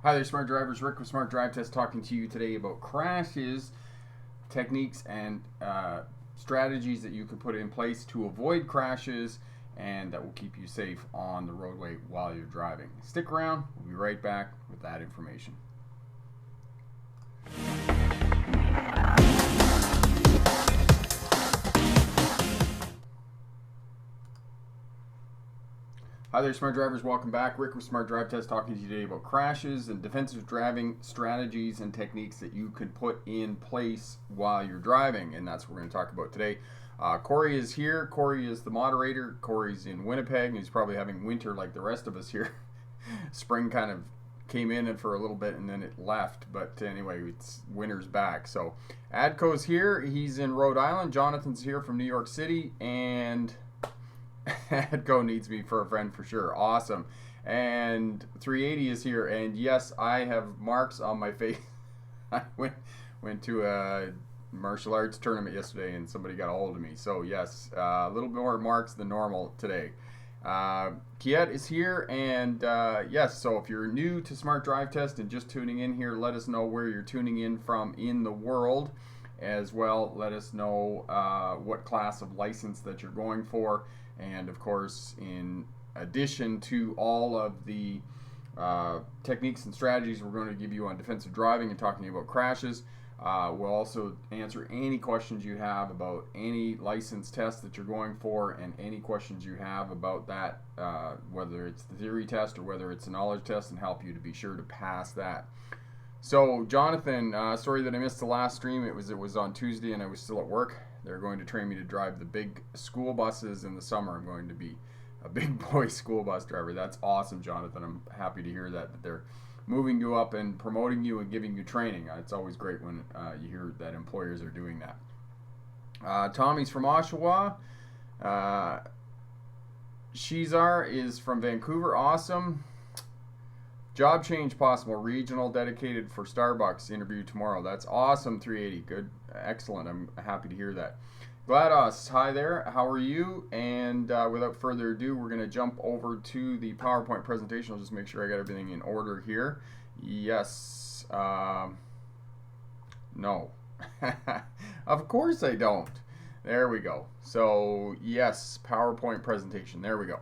Hi there, Smart Drivers. Rick with Smart Drive Test talking to you today about crashes, techniques, and strategies that you can put in place to avoid crashes and that will keep you safe on the roadway while you're driving. Stick around. We'll be right back with that information. Hi there, Smart Drivers. Welcome back. Rick with Smart Drive Test talking to you today about crashes and defensive driving strategies and techniques that you can put in place while you're driving, and that's what we're going to talk about today. Corey is here. Corey is the moderator. Corey's in Winnipeg, and he's probably having winter like the rest of us here. Spring kind of came in and for a little bit and then it left, but anyway, it's winter's back. So Adco's here. He's in Rhode Island. Jonathan's here from New York City, and Adco needs me for a friend for sure. Awesome. And 380 is here, and yes, I have marks on my face. I went to a martial arts tournament yesterday and somebody got a hold of me. So yes, a little more marks than normal today. Kiet is here, and yes, so if you're new to Smart Drive Test and just tuning in here, let us know where you're tuning in from in the world. As well, let us know what class of license that you're going for. And of course, in addition to all of the techniques and strategies we're going to give you on defensive driving and talking about crashes, we'll also answer any questions you have about any license test that you're going for, and any questions you have about that, whether it's the theory test or whether it's a knowledge test, and help you to be sure to pass that. So Jonathan, sorry that I missed the last stream. It was on Tuesday and I was still at work. They're going to train me to drive the big school buses in the summer. I'm going to be a big boy school bus driver. That's awesome, Jonathan. I'm happy to hear that they're moving you up and promoting you and giving you training. It's always great when you hear that employers are doing that. Tommy's from Oshawa. Shizar is from Vancouver. Awesome. Job change possible. Regional dedicated for Starbucks. Interview tomorrow. That's awesome, 380. Good. Excellent. I'm happy to hear that. GLaDOS, hi there. How are you? And without further ado, we're going to jump over to the PowerPoint presentation. I'll just make sure I got everything in order here. Yes. No. Of course I don't. There we go. So, yes, PowerPoint presentation. There we go.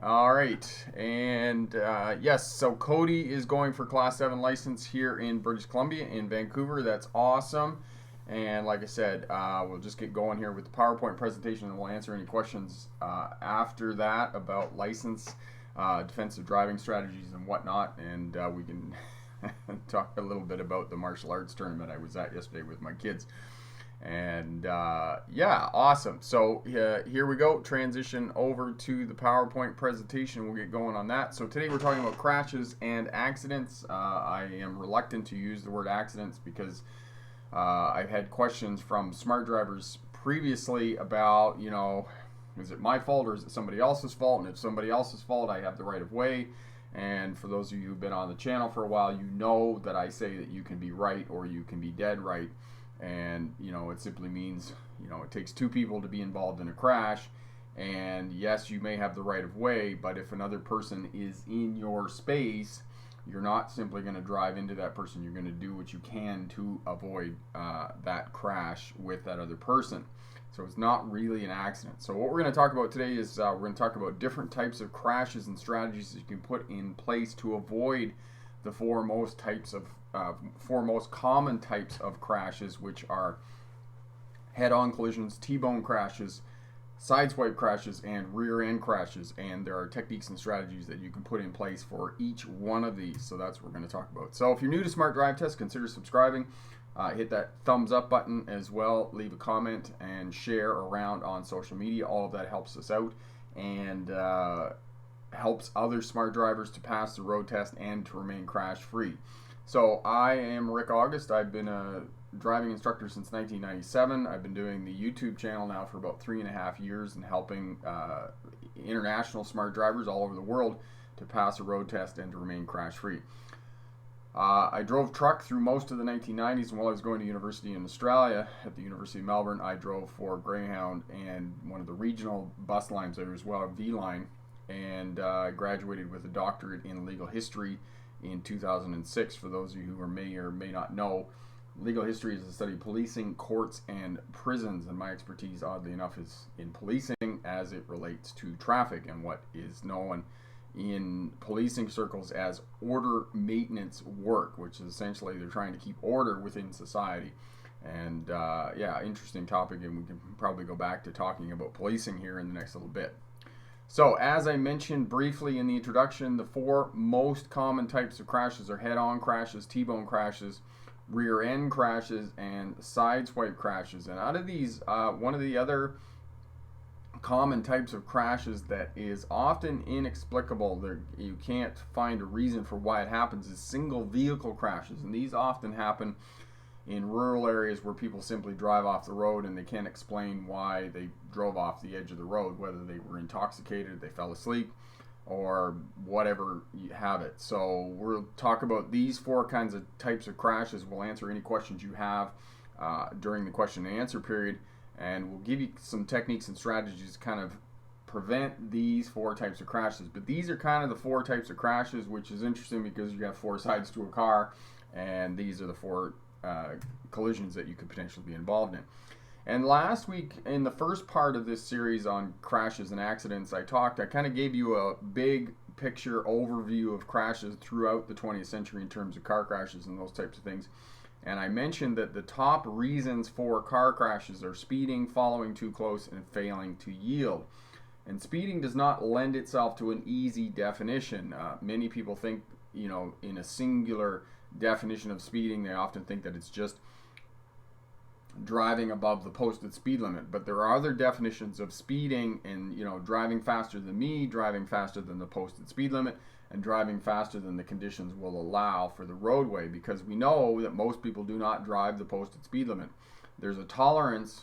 All right, and yes, so Cody is going for Class 7 license here in British Columbia, in Vancouver. That's awesome. And like I said, we'll just get going here with the PowerPoint presentation, and we'll answer any questions after that about license, defensive driving strategies and whatnot, and we can talk a little bit about the martial arts tournament I was at yesterday with my kids. And yeah, awesome. So here we go. Transition over to the PowerPoint presentation. We'll get going on that. So today we're talking about crashes and accidents. I am reluctant to use the word accidents because I've had questions from smart drivers previously about, you know, is it my fault or is it somebody else's fault? And if somebody else's fault, I have the right of way. And for those of you who've been on the channel for a while, you know that I say that you can be right or you can be dead right. And, you know, it simply means, you know, it takes two people to be involved in a crash. And yes, you may have the right of way, but if another person is in your space, you're not simply going to drive into that person. You're going to do what you can to avoid that crash with that other person. So it's not really an accident. So what we're going to talk about today is we're going to talk about different types of crashes and strategies that you can put in place to avoid the four most common types of crashes, which are head-on collisions, T-bone crashes, sideswipe crashes, and rear-end crashes. And there are techniques and strategies that you can put in place for each one of these. So that's what we're going to talk about. So if you're new to Smart Drive Test, consider subscribing. Hit that thumbs up button as well. Leave a comment and share around on social media. All of that helps us out and helps other smart drivers to pass the road test and to remain crash free. So I am Rick August. I've been a driving instructor since 1997. I've been doing the YouTube channel now for about 3.5 years and helping international smart drivers all over the world to pass a road test and to remain crash free. I drove truck through most of the 1990s, and while I was going to university in Australia at the University of Melbourne, I drove for Greyhound and one of the regional bus lines there as well, V-Line, and graduated with a doctorate in legal history in 2006. For those of you who may or may not know, legal history is the study of policing, courts, and prisons, and my expertise, oddly enough, is in policing as it relates to traffic and what is known in policing circles as order maintenance work, which is essentially they're trying to keep order within society. And yeah, interesting topic, and we can probably go back to talking about policing here in the next little bit. So as I mentioned briefly in the introduction, the four most common types of crashes are head-on crashes, T-bone crashes, rear-end crashes, and sideswipe crashes. And out of these, one of the other common types of crashes that is often inexplicable, you can't find a reason for why it happens, is single vehicle crashes. And these often happen in rural areas where people simply drive off the road and they can't explain why they drove off the edge of the road, whether they were intoxicated, they fell asleep, or whatever you have it. So we'll talk about these four kinds of types of crashes. We'll answer any questions you have during the question and answer period, and we'll give you some techniques and strategies to kind of prevent these four types of crashes. But these are kind of the four types of crashes, which is interesting because you have four sides to a car, and these are the four collisions that you could potentially be involved in. And last week, in the first part of this series on crashes and accidents, I kind of gave you a big picture overview of crashes throughout the 20th century in terms of car crashes and those types of things. And I mentioned that the top reasons for car crashes are speeding, following too close, and failing to yield. And speeding does not lend itself to an easy definition. Many people think, in a singular definition of speeding, they often think that it's just driving above the posted speed limit. But there are other definitions of speeding, and driving faster than me, driving faster than the posted speed limit, and driving faster than the conditions will allow for the roadway, because we know that most people do not drive the posted speed limit. There's a tolerance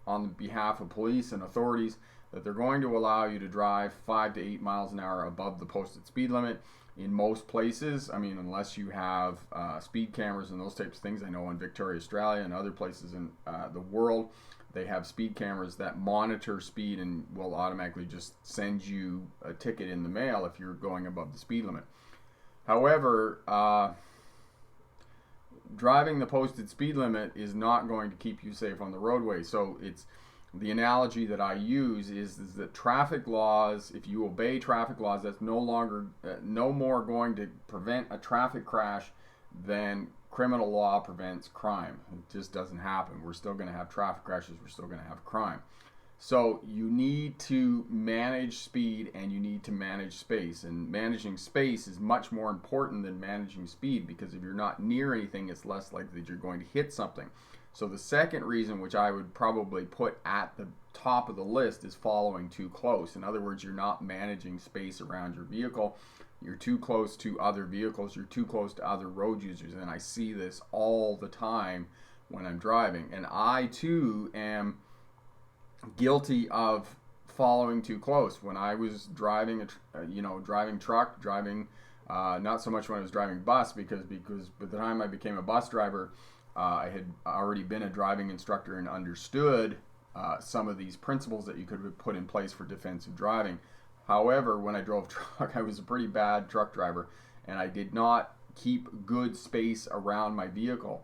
on behalf of police and authorities that they're going to allow you to drive 5 to 8 miles an hour above the posted speed limit. In most places, unless you have speed cameras and those types of things. I know in Victoria, Australia, and other places in the world, they have speed cameras that monitor speed and will automatically just send you a ticket in the mail if you're going above the speed limit. However, driving the posted speed limit is not going to keep you safe on the roadway. So the analogy that I use is that traffic laws, if you obey traffic laws, that's no more going to prevent a traffic crash than criminal law prevents crime. It just doesn't happen. We're still going to have traffic crashes. We're still going to have crime. So you need to manage speed and you need to manage space. And managing space is much more important than managing speed, because if you're not near anything, it's less likely that you're going to hit something. So the second reason, which I would probably put at the top of the list, is following too close. In other words, you're not managing space around your vehicle. You're too close to other vehicles. You're too close to other road users. And I see this all the time when I'm driving. And I, too, am guilty of following too close. When I was driving, driving truck, not so much when I was driving bus, because by the time I became a bus driver, I had already been a driving instructor and understood some of these principles that you could put in place for defensive driving. However, when I drove truck, I was a pretty bad truck driver, and I did not keep good space around my vehicle,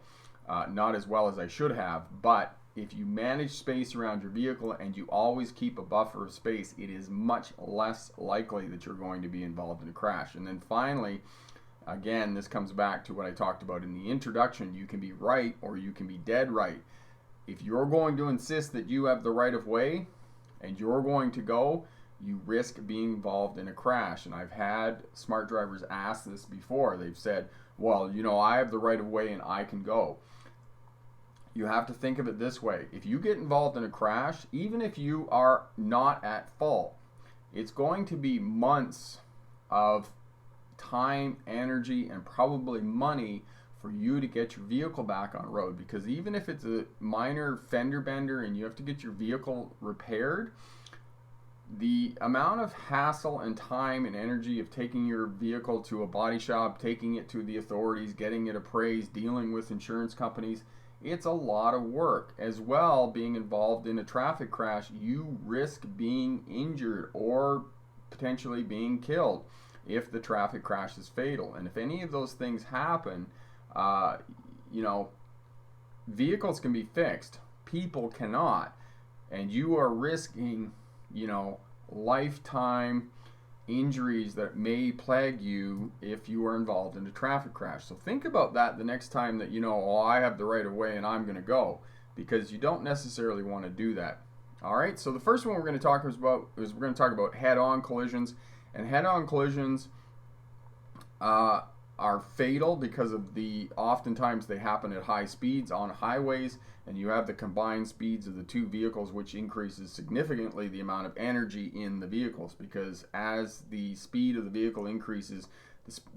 not as well as I should have. But if you manage space around your vehicle and you always keep a buffer of space, it is much less likely that you're going to be involved in a crash. And then finally, again, this comes back to what I talked about in the introduction. You can be right or you can be dead right. If you're going to insist that you have the right of way and you're going to go, you risk being involved in a crash. And I've had smart drivers ask this before. They've said, well, I have the right of way and I can go. You have to think of it this way. If you get involved in a crash, even if you are not at fault, it's going to be months of time, energy, and probably money for you to get your vehicle back on road. Because even if it's a minor fender bender and you have to get your vehicle repaired, the amount of hassle and time and energy of taking your vehicle to a body shop, taking it to the authorities, getting it appraised, dealing with insurance companies, it's a lot of work. As well, being involved in a traffic crash, you risk being injured or potentially being killed. if the traffic crash is fatal. And if any of those things happen, you know, vehicles can be fixed, people cannot, and you are risking, you know, lifetime injuries that may plague you if you are involved in a traffic crash. So think about that the next time that you know, oh, I have the right of way and I'm going to go, because you don't necessarily want to do that. All right, so the first one we're going to talk about head-on collisions, and head-on collisions are fatal because of oftentimes they happen at high speeds on highways, and you have the combined speeds of the two vehicles, which increases significantly the amount of energy in the vehicles, because as the speed of the vehicle increases,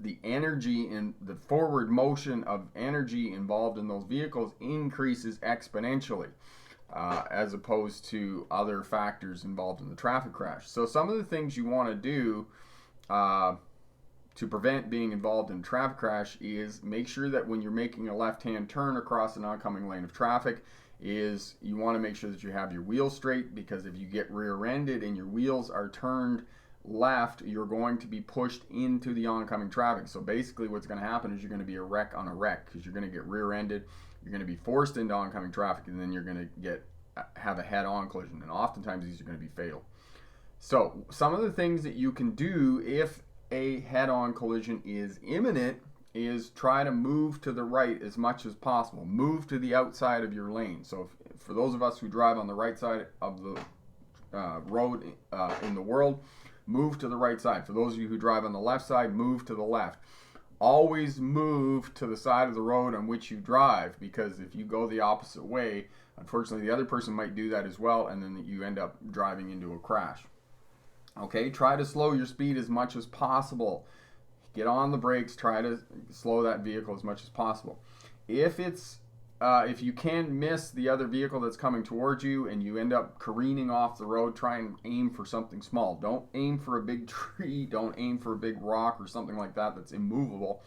the energy in the forward motion of energy involved in those vehicles increases exponentially, as opposed to other factors involved in the traffic crash. So some of the things you want to do to prevent being involved in a traffic crash is make sure that when you're making a left-hand turn across an oncoming lane of traffic, is you want to make sure that you have your wheels straight, because if you get rear-ended and your wheels are turned left, you're going to be pushed into the oncoming traffic. So basically what's going to happen is you're going to be a wreck on a wreck, because you're going to get rear-ended, you're going to be forced into oncoming traffic, and then you're going to have a head-on collision, and oftentimes these are going to be fatal. So some of the things that you can do if a head-on collision is imminent is try to move to the right as much as possible. Move to the outside of your lane. So for those of us who drive on the right side of the road in the world, move to the right side. For those of you who drive on the left side, move to the left. Always move to the side of the road on which you drive, because if you go the opposite way, unfortunately the other person might do that as well, and then you end up driving into a crash. Okay, try to slow your speed as much as possible. Get on the brakes, try to slow that vehicle as much as possible. If you can miss the other vehicle that's coming towards you and you end up careening off the road, try and aim for something small. Don't aim for a big tree, don't aim for a big rock or something like that that's immovable.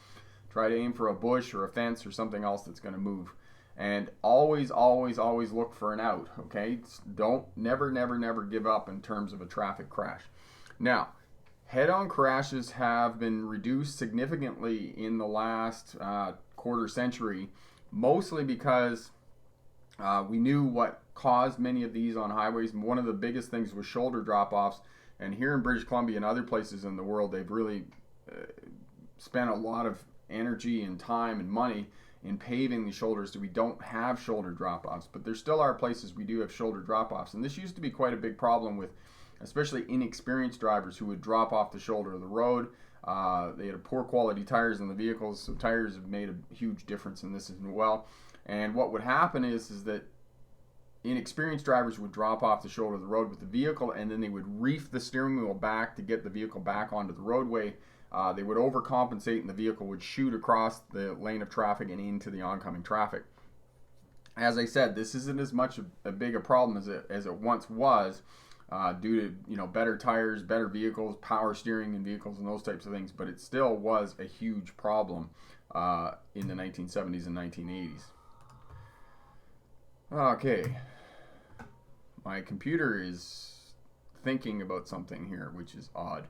Try to aim for a bush or a fence or something else that's going to move. And always, always, always look for an out, okay? Never give up in terms of a traffic crash. Now, head-on crashes have been reduced significantly in the last quarter century, mostly because we knew what caused many of these on highways. One of the biggest things was shoulder drop-offs, and here in British Columbia and other places in the world, they've really spent a lot of energy and time and money in paving the shoulders, so we don't have shoulder drop-offs. But there still are places we do have shoulder drop-offs, and this used to be quite a big problem with especially inexperienced drivers who would drop off the shoulder of the road. They had poor quality tires in the vehicles, so tires have made a huge difference in this as well. And what would happen is that inexperienced drivers would drop off the shoulder of the road with the vehicle, and then they would reef the steering wheel back to get the vehicle back onto the roadway. They would overcompensate, and the vehicle would shoot across the lane of traffic and into the oncoming traffic. As I said, this isn't as much a big a problem as it once was, due to better tires, better vehicles, power steering in vehicles, and those types of things. But it still was a huge problem in the 1970s and 1980s. Okay, my computer is thinking about something here, which is odd.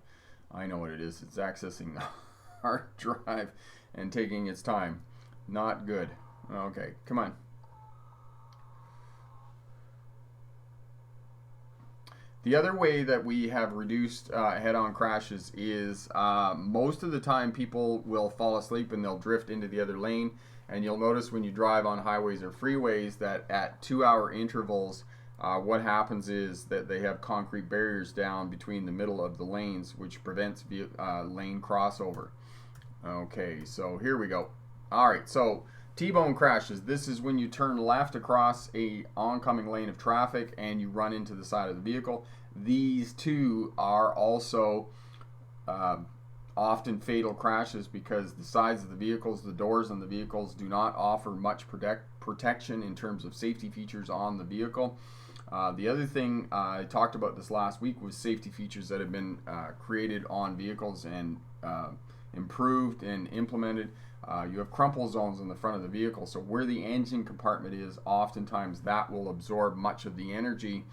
I know what it is. It's accessing the hard drive and taking its time. Not good. Okay, come on. The other way that we have reduced head-on crashes is most of the time people will fall asleep and they'll drift into the other lane. And you'll notice when you drive on highways or freeways that at 2-hour intervals, what happens is that they have concrete barriers down between the middle of the lanes, which prevents lane crossover. Okay, so here we go. All right, so T-bone crashes. This is when you turn left across a oncoming lane of traffic and you run into the side of the vehicle. These two are also often fatal crashes because the sides of the vehicles, the doors on the vehicles do not offer much protection in terms of safety features on the vehicle. The other thing I talked about this last week was safety features that have been created on vehicles and improved and implemented. You have crumple zones in the front of the vehicle, so where the engine compartment is, oftentimes that will absorb much of the energy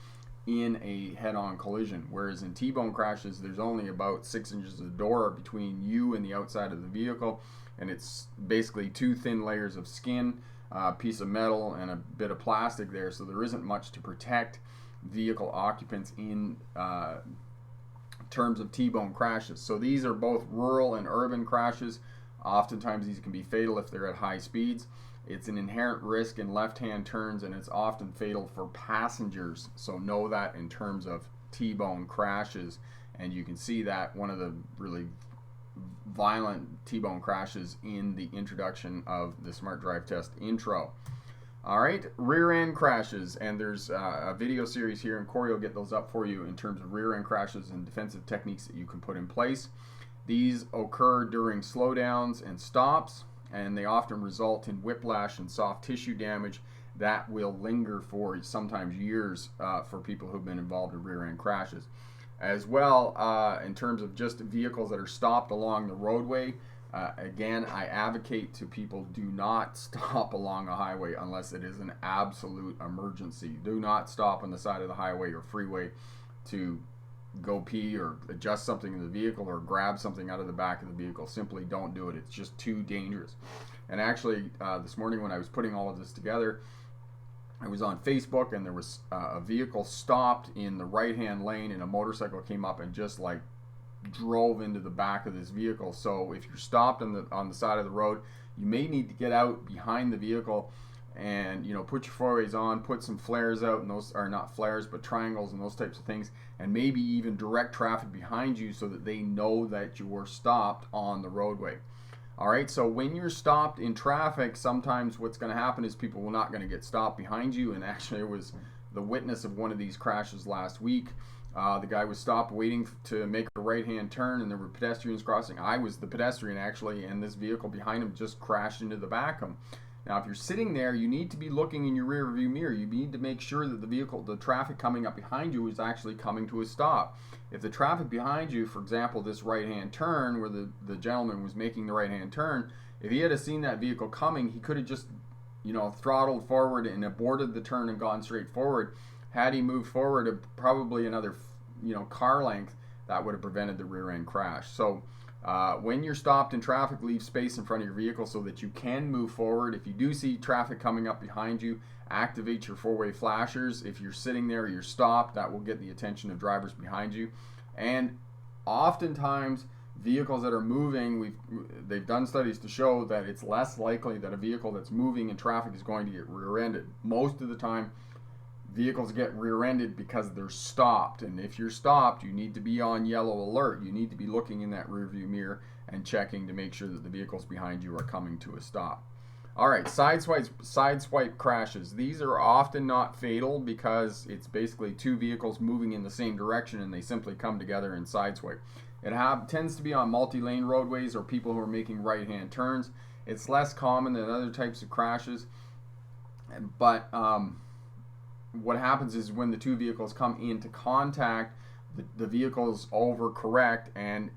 in a head-on collision, whereas in T-bone crashes there's only about 6 inches of door between you and the outside of the vehicle, and it's basically 2 thin layers of skin, a piece of metal, and a bit of plastic there, so there isn't much to protect vehicle occupants in terms of T-bone crashes. So these are both rural and urban crashes. Oftentimes these can be fatal if they're at high speeds. It's an inherent risk in left-hand turns, and it's often fatal for passengers. So know that in terms of T-bone crashes. And you can see that one of the really violent T-bone crashes in the introduction of the Smart Drive Test intro. All right, rear end crashes, and there's a video series here, and Corey will get those up for you in terms of rear end crashes and defensive techniques that you can put in place. These occur during slowdowns and stops, and they often result in whiplash and soft tissue damage that will linger for sometimes years for people who've been involved in rear end crashes. As well, in terms of just vehicles that are stopped along the roadway, again, I advocate to people, do not stop along a highway unless it is an absolute emergency. Do not stop on the side of the highway or freeway to go pee or adjust something in the vehicle or grab something out of the back of the vehicle. Simply don't do it. It's just too dangerous. And actually, this morning when I was putting all of this together, I was on Facebook, and there was a vehicle stopped in the right-hand lane, and a motorcycle came up and just like drove into the back of this vehicle. So if you're stopped on the side of the road, you may need to get out behind the vehicle and, you know, put your four-ways on, put some flares out, and those are not flares but triangles and those types of things, and maybe even direct traffic behind you so that they know that you were stopped on the roadway. All right, so when you're stopped in traffic, sometimes what's going to happen is people will not going to get stopped behind you. And actually, it was the witness of one of these crashes last week. The guy was stopped waiting to make a right-hand turn, and there were pedestrians crossing. I was the pedestrian, actually, and this vehicle behind him just crashed into the back of him. Now, if you're sitting there, you need to be looking in your rear view mirror. You need to make sure that the traffic coming up behind you is actually coming to a stop. If the traffic behind you, for example, this right-hand turn where the gentleman was making the right-hand turn, if he had seen that vehicle coming, he could have just, you know, throttled forward and aborted the turn and gone straight forward. Had he moved forward probably another, you know, car length, that would have prevented the rear-end crash. So when you're stopped in traffic, leave space in front of your vehicle so that you can move forward. If you do see traffic coming up behind you, activate your four-way flashers. If you're sitting there, you're stopped, that will get the attention of drivers behind you. And oftentimes, vehicles that are moving, they've done studies to show that it's less likely that a vehicle that's moving in traffic is going to get rear-ended. Most of the time, vehicles get rear-ended because they're stopped, and if you're stopped, you need to be on yellow alert. You need to be looking in that rear view mirror and checking to make sure that the vehicles behind you are coming to a stop. All right, side swipe crashes. These are often not fatal because it's basically two vehicles moving in the same direction and they simply come together and sideswipe. It tends to be on multi-lane roadways or people who are making right-hand turns. It's less common than other types of crashes, but what happens is when the two vehicles come into contact, the vehicles overcorrect, and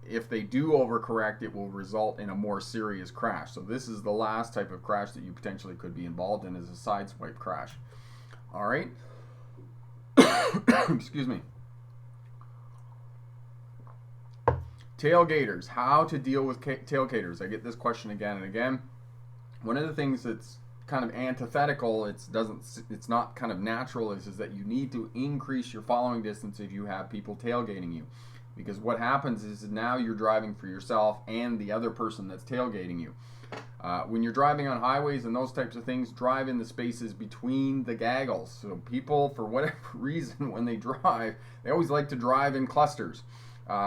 if they do overcorrect, it will result in a more serious crash. So this is the last type of crash that you potentially could be involved in, is a sideswipe crash. All right. Excuse me. Tailgaters. How to deal with tailgaters. I get this question again and again. One of the things that's kind of antithetical, it's not kind of natural, is that you need to increase your following distance if you have people tailgating you, because what happens is now you're driving for yourself and the other person that's tailgating you. When you're driving on highways and those types of things, drive in the spaces between the gaggles. So people, for whatever reason, when they drive, they always like to drive in clusters.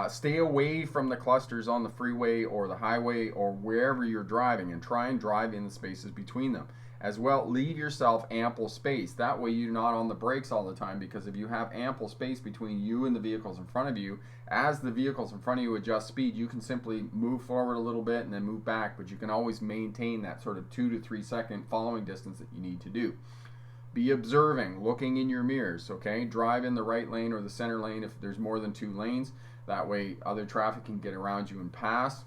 Stay away from the clusters on the freeway or the highway or wherever you're driving, and try and drive in the spaces between them. As well, leave yourself ample space. That way you're not on the brakes all the time, because if you have ample space between you and the vehicles in front of you, as the vehicles in front of you adjust speed, you can simply move forward a little bit and then move back, but you can always maintain that sort of 2 to 3 second following distance that you need to do. Be observing, looking in your mirrors, okay? Drive in the right lane or the center lane if there's more than 2 lanes. That way other traffic can get around you and pass.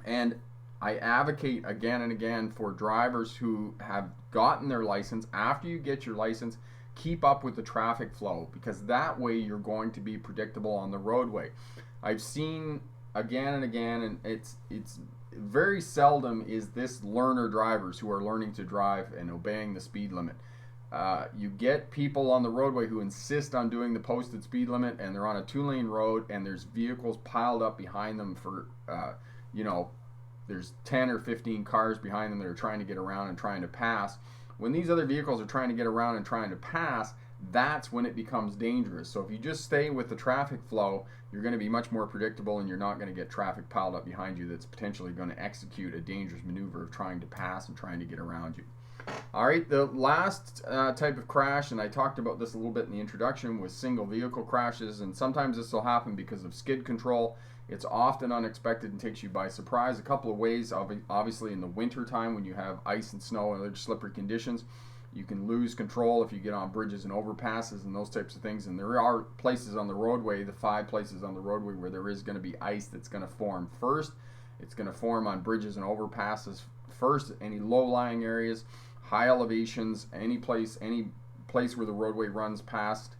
And I advocate again and again for drivers who have gotten their license. After you get your license, keep up with the traffic flow, because that way you're going to be predictable on the roadway. I've seen again and again, and it's very seldom is this learner drivers who are learning to drive and obeying the speed limit. You get people on the roadway who insist on doing the posted speed limit, and they're on a 2-lane road, and there's vehicles piled up behind them for, there's 10 or 15 cars behind them that are trying to get around and trying to pass. When these other vehicles are trying to get around and trying to pass, that's when it becomes dangerous. So if you just stay with the traffic flow, you're going to be much more predictable, and you're not going to get traffic piled up behind you that's potentially going to execute a dangerous maneuver of trying to pass and trying to get around you. All right, the last type of crash, and I talked about this a little bit in the introduction, was single vehicle crashes, and sometimes this will happen because of skid control. It's often unexpected and takes you by surprise. A couple of ways, obviously in the winter time when you have ice and snow and other slippery conditions, you can lose control if you get on bridges and overpasses and those types of things. And there are places on the roadway, the 5 places on the roadway, where there is going to be ice that's going to form first. It's going to form on bridges and overpasses first, any low-lying areas, high elevations, any place where the roadway runs past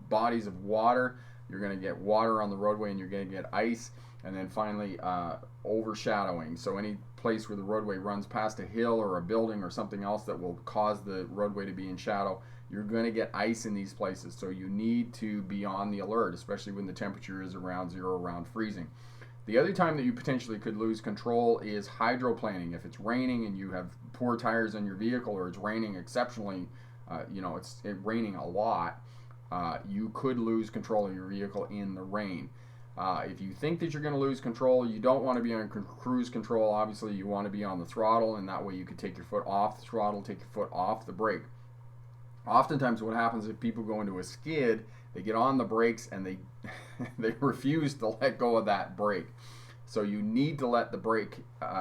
bodies of water. You're going to get water on the roadway, and you're going to get ice. And then finally, overshadowing. So any place where the roadway runs past a hill or a building or something else that will cause the roadway to be in shadow, you're going to get ice in these places. So you need to be on the alert, especially when the temperature is around 0, around freezing. The other time that you potentially could lose control is hydroplaning. If it's raining and you have poor tires on your vehicle, or it's raining exceptionally, it's raining a lot, you could lose control of your vehicle in the rain. If you think that you're going to lose control, you don't want to be on cruise control. Obviously, you want to be on the throttle, and that way you can take your foot off the throttle, take your foot off the brake. Oftentimes what happens if people go into a skid, they get on the brakes and they they refuse to let go of that brake. So you need to let the brake,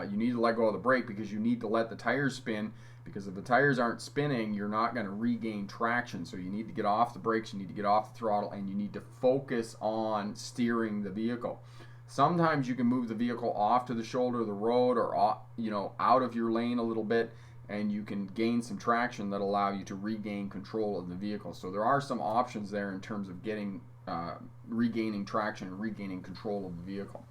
you need to let go of the brake, because you need to let the tires spin, because if the tires aren't spinning, you're not going to regain traction. So you need to get off the brakes, you need to get off the throttle, and you need to focus on steering the vehicle. Sometimes you can move the vehicle off to the shoulder of the road, or out of your lane a little bit, and you can gain some traction that allow you to regain control of the vehicle. So there are some options there in terms of getting regaining traction and regaining control of the vehicle.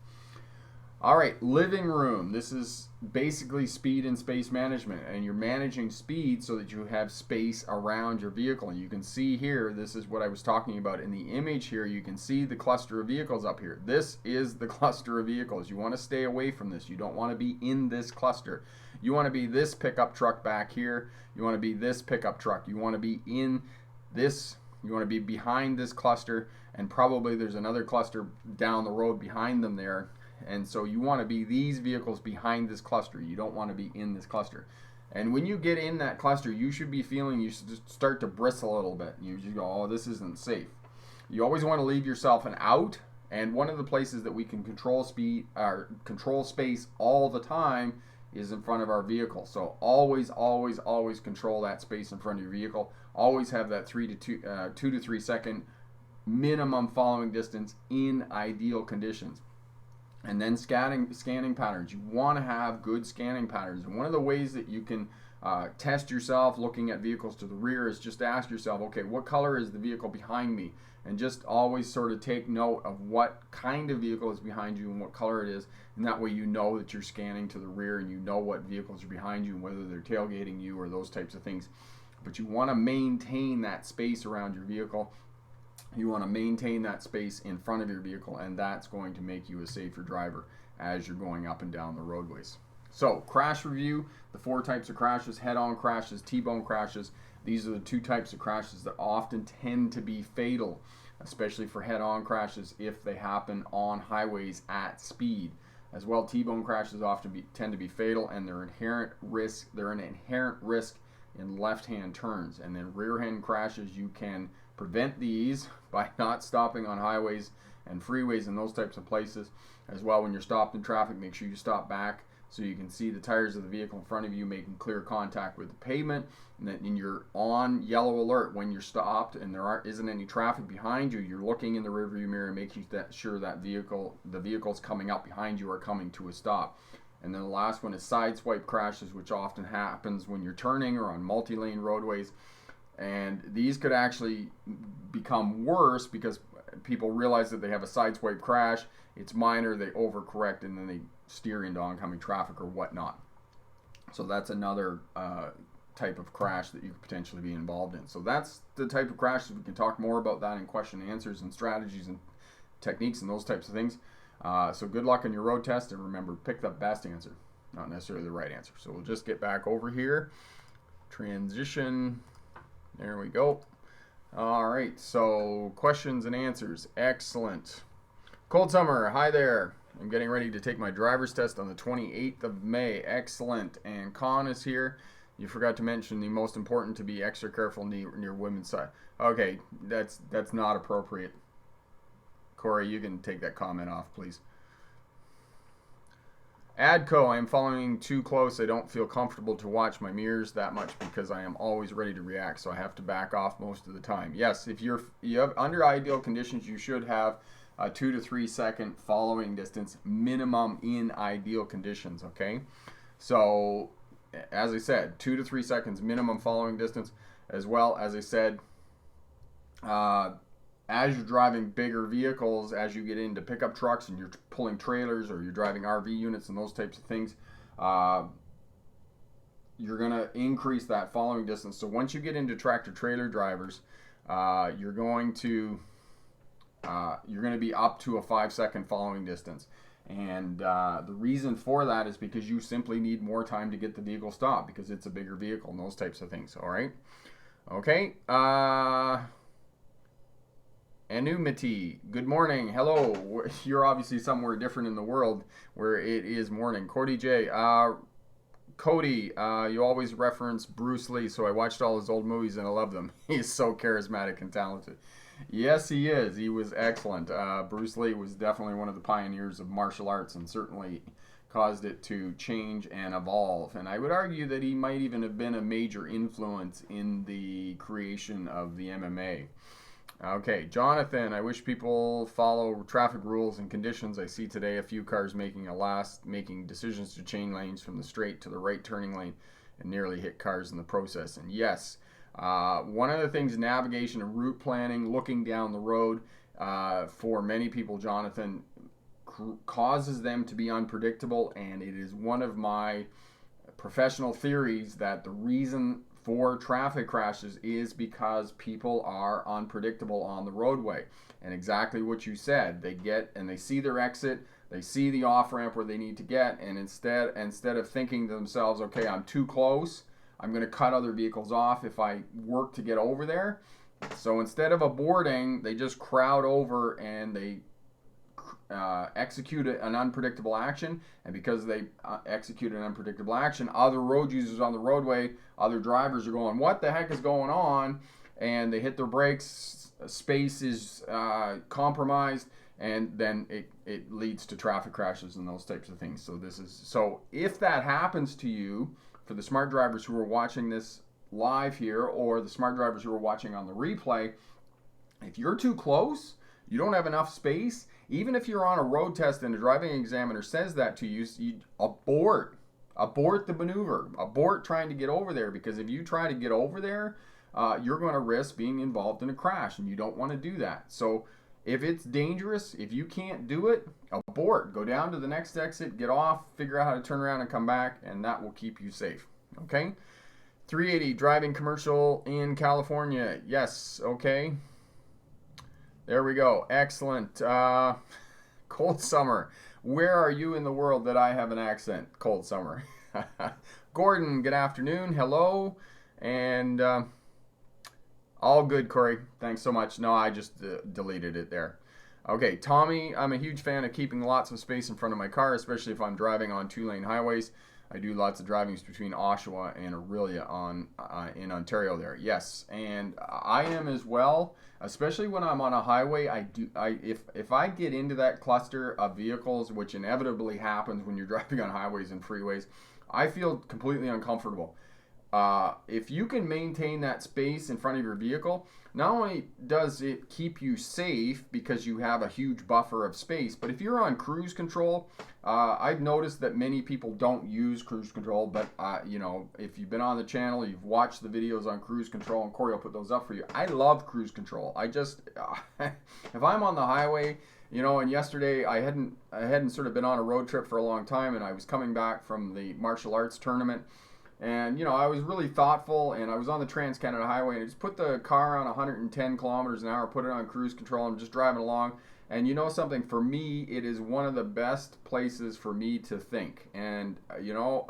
All right, living room. This is basically speed and space management, and you're managing speed so that you have space around your vehicle. And you can see here, this is what I was talking about in the image here. You can see the cluster of vehicles up here. This is the cluster of vehicles. You want to stay away from this. You don't want to be in this cluster. You want to be this pickup truck back here. You want to be this pickup truck. You want to be in this, you want to be behind this cluster, and probably there's another cluster down the road behind them there. And so you want to be these vehicles behind this cluster. You don't want to be in this cluster. And when you get in that cluster, you should be feeling, you should start to bristle a little bit. You just go, oh, this isn't safe. You always want to leave yourself an out. And one of the places that we can control speed or control space all the time is in front of our vehicle. So always, always, always control that space in front of your vehicle. Always have that 2 to 3 second minimum following distance in ideal conditions. And then scanning patterns. You want to have good scanning patterns. And one of the ways that you can test yourself looking at vehicles to the rear is just ask yourself, okay, what color is the vehicle behind me? And just always sort of take note of what kind of vehicle is behind you and what color it is. And that way you know that you're scanning to the rear, and you know what vehicles are behind you and whether they're tailgating you or those types of things. But you want to maintain that space around your vehicle. You want to maintain that space in front of your vehicle, and that's going to make you a safer driver as you're going up and down the roadways. So, crash review, the 4 types of crashes: head-on crashes, T-bone crashes. These are the 2 types of crashes that often tend to be fatal, especially for head-on crashes if they happen on highways at speed. As well, T-bone crashes often tend to be fatal, and they're an inherent risk in left-hand turns. And then rear-hand crashes, you can prevent these by not stopping on highways and freeways and those types of places. As well, when you're stopped in traffic, make sure you stop back so you can see the tires of the vehicle in front of you making clear contact with the pavement, and that you're on yellow alert when you're stopped and there isn't any traffic behind you. You're looking in the rearview mirror, making sure that the vehicles coming up behind you are coming to a stop. And then the last one is sideswipe crashes, which often happens when you're turning or on multi-lane roadways. And these could actually become worse because people realize that they have a sideswipe crash. It's minor, they overcorrect, and then they steer into oncoming traffic or whatnot. So that's another type of crash that you could potentially be involved in. So that's the type of crashes. We can talk more about that in question and answers and strategies and techniques and those types of things. So good luck on your road test, and remember, pick the best answer, not necessarily the right answer. So we'll just get back over here. Transition. There we go. All right, so questions and answers. Excellent. Cold Summer, hi there. I'm getting ready to take my driver's test on the 28th of May. Excellent. And Con is here. You forgot to mention the most important to be extra careful near women's side. Okay, that's not appropriate. Corey, you can take that comment off, please. Adco, I am following too close. I don't feel comfortable to watch my mirrors that much because I am always ready to react, so I have to back off most of the time. Yes, if you have under ideal conditions, you should have a 2 to 3 second following distance minimum in ideal conditions, okay? So, as I said, 2 to 3 seconds minimum following distance, as well as I said, as you're driving bigger vehicles, as you get into pickup trucks and you're pulling trailers or you're driving RV units and those types of things, you're going to increase that following distance. So once you get into tractor trailer drivers, you're going to be up to a 5 second following distance. And the reason for that is because you simply need more time to get the vehicle stopped because it's a bigger vehicle and those types of things. All right. Okay. Anumity, good morning. Hello. You're obviously somewhere different in the world where it is morning. Cody J. Cody, you always reference Bruce Lee, so I watched all his old movies and I love them. He's so charismatic and talented. Yes, he is. He was excellent. Bruce Lee was definitely one of the pioneers of martial arts and certainly caused it to change and evolve. And I would argue that he might even have been a major influence in the creation of the MMA. Okay, Jonathan, I wish people follow traffic rules and conditions. I see today a few cars making decisions to change lanes from the straight to the right turning lane and nearly hit cars in the process. And yes, one of the things, navigation and route planning, looking down the road, for many people, Jonathan, causes them to be unpredictable. And it is one of my professional theories that the reason for traffic crashes is because people are unpredictable on the roadway. And exactly what you said, they see their exit, they see the off ramp where they need to get, and instead of thinking to themselves, okay, I'm too close, I'm going to cut other vehicles off if I work to get over there. So instead of aborting, they just crowd over and they execute an unpredictable action. And because they execute an unpredictable action, other road users on the roadway, other drivers are going, what the heck is going on? And they hit their brakes, space is compromised, and then it leads to traffic crashes and those types of things. So if that happens to you, for the smart drivers who are watching this live here or the smart drivers who are watching on the replay, if you're too close, you don't have enough space, even if you're on a road test and a driving examiner says that to you, you abort the maneuver, abort trying to get over there, because if you try to get over there, you're going to risk being involved in a crash, and you don't want to do that. So if it's dangerous, if you can't do it, abort, go down to the next exit, get off, figure out how to turn around and come back, and that will keep you safe. Okay? 380, driving commercial in California. Yes, okay. There we go. Excellent. Cold Summer. Where are you in the world that I have an accent? Cold Summer. Gordon, good afternoon. Hello. And all good, Corey. Thanks so much. No, I just deleted it there. Okay, Tommy, I'm a huge fan of keeping lots of space in front of my car, especially if I'm driving on 2-lane highways. I do lots of drivings between Oshawa and Orillia in Ontario there. Yes, and I am as well, especially when I'm on a highway. If I get into that cluster of vehicles, which inevitably happens when you're driving on highways and freeways, I feel completely uncomfortable. if you can maintain that space in front of your vehicle, not only does it keep you safe because you have a huge buffer of space, but if you're on cruise control, I've noticed that many people don't use cruise control, but you know, if you've been on the channel, you've watched the videos on cruise control, and Corey will put those up for you. I love cruise control. I just, if I'm on the highway, you know, and yesterday I hadn't sort of been on a road trip for a long time, and I was coming back from the martial arts tournament. And, you know, I was really thoughtful, and I was on the Trans-Canada Highway, and I just put the car on 110 kilometers an hour, put it on cruise control, and I'm just driving along. And you know something, for me, it is one of the best places for me to think. And, you know,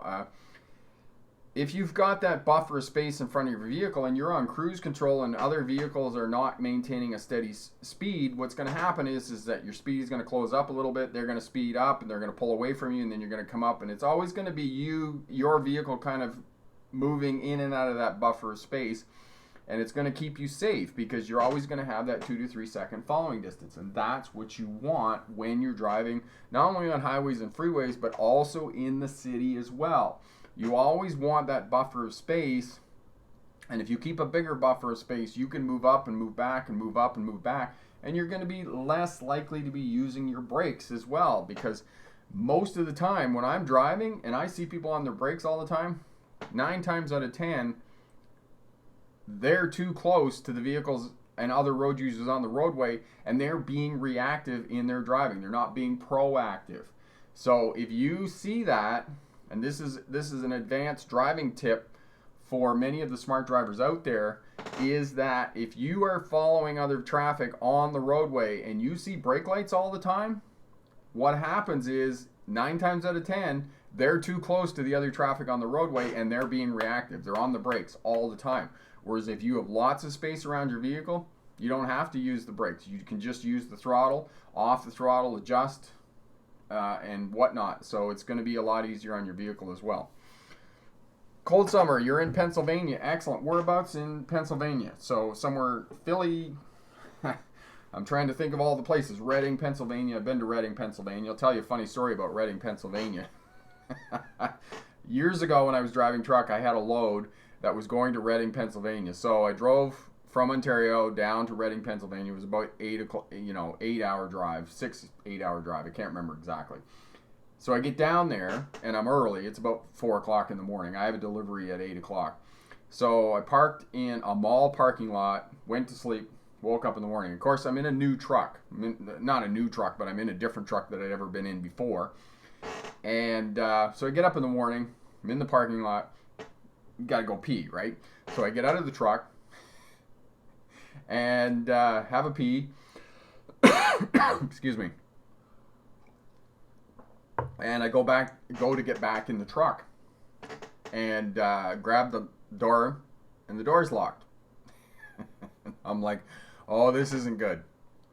if you've got that buffer of space in front of your vehicle and you're on cruise control and other vehicles are not maintaining a steady speed, what's going to happen is that your speed is going to close up a little bit, they're going to speed up, and they're going to pull away from you, and then you're going to come up, and it's always going to be your vehicle kind of moving in and out of that buffer of space, and it's going to keep you safe because you're always going to have that 2 to 3 second following distance, and that's what you want when you're driving, not only on highways and freeways, but also in the city as well. You always want that buffer of space, and if you keep a bigger buffer of space, you can move up and move back and move up and move back, and you're going to be less likely to be using your brakes as well, because most of the time when I'm driving and I see people on their brakes all the time, 9 times out of 10, they're too close to the vehicles and other road users on the roadway, and they're being reactive in their driving. They're not being proactive. So if you see that, and this is an advanced driving tip for many of the smart drivers out there, is that if you are following other traffic on the roadway and you see brake lights all the time, what happens is 9 times out of 10, they're too close to the other traffic on the roadway and they're being reactive. They're on the brakes all the time. Whereas if you have lots of space around your vehicle, you don't have to use the brakes. You can just use the throttle, off the throttle, adjust, and whatnot. So it's going to be a lot easier on your vehicle as well. Cold summer, you're in Pennsylvania. Excellent. Whereabouts in Pennsylvania? So somewhere, Philly. I'm trying to think of all the places. Reading, Pennsylvania. I've been to Reading, Pennsylvania. I'll tell you a funny story about Reading, Pennsylvania. Years ago when I was driving truck, I had a load that was going to Reading, Pennsylvania. So I drove from Ontario down to Reading, Pennsylvania. It was about 8-hour drive, 8-hour drive. I can't remember exactly. So I get down there and I'm early. It's about 4 o'clock in the morning. I have a delivery at 8 o'clock. So I parked in a mall parking lot, went to sleep, woke up in the morning. Of course, I'm in a new truck. Not a new truck, but I'm in a different truck that I'd ever been in before. And so I get up in the morning. I'm in the parking lot. Got to go pee, right? So I get out of the truck and have a pee. Excuse me. And I go to get back in the truck and grab the door, and the door's locked. I'm like, oh, this isn't good.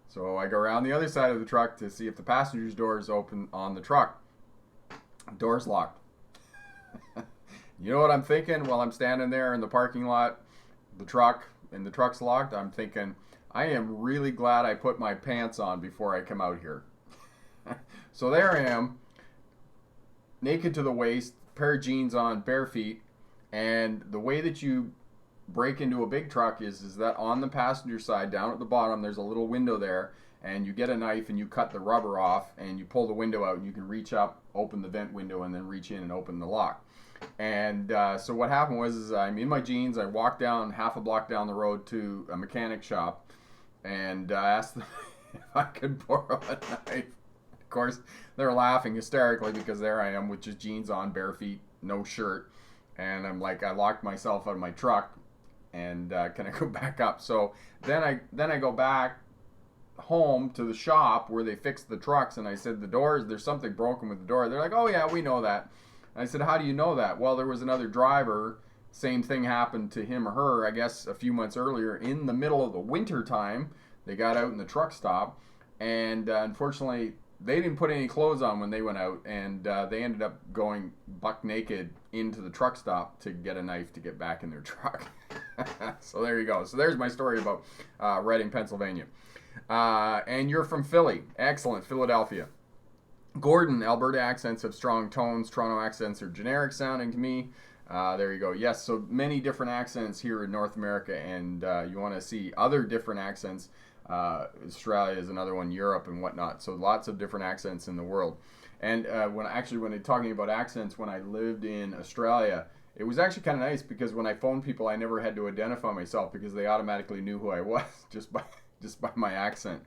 So I go around the other side of the truck to see if the passenger's door is open on the truck. Door's locked. You know what I'm thinking while I'm standing there in the parking lot, the truck's locked? I'm thinking, I am really glad I put my pants on before I come out here. So there I am, naked to the waist, pair of jeans on, bare feet, and the way that you break into a big truck is that on the passenger side, down at the bottom, there's a little window there, and you get a knife and you cut the rubber off, and you pull the window out, and you can reach up, open the vent window, and then reach in and open the lock. And so what happened was I'm in my jeans. I walked down half a block down the road to a mechanic shop, and I asked them if I could borrow a knife. Of course, they're laughing hysterically because there I am with just jeans on, bare feet, no shirt, and I'm like, I locked myself out of my truck, and can I go back up? So then I go back home to the shop where they fixed the trucks, and I said, there's something broken with the door. They're like, oh yeah, we know that. And I said, how do you know that? Well, there was another driver, same thing happened to him or her, I guess a few months earlier, in the middle of the winter time. They got out in the truck stop, and unfortunately they didn't put any clothes on when they went out, and they ended up going buck naked into the truck stop to get a knife to get back in their truck. So there you go. So there's my story about Reading, Pennsylvania. And you're from Philly. Excellent. Philadelphia. Gordon, Alberta accents have strong tones. Toronto accents are generic sounding to me. There you go. Yes, so many different accents here in North America, and you want to see other different accents. Australia is another one, Europe and whatnot. So lots of different accents in the world. And when they're talking about accents, when I lived in Australia, it was actually kind of nice because when I phoned people, I never had to identify myself because they automatically knew who I was just by my accent.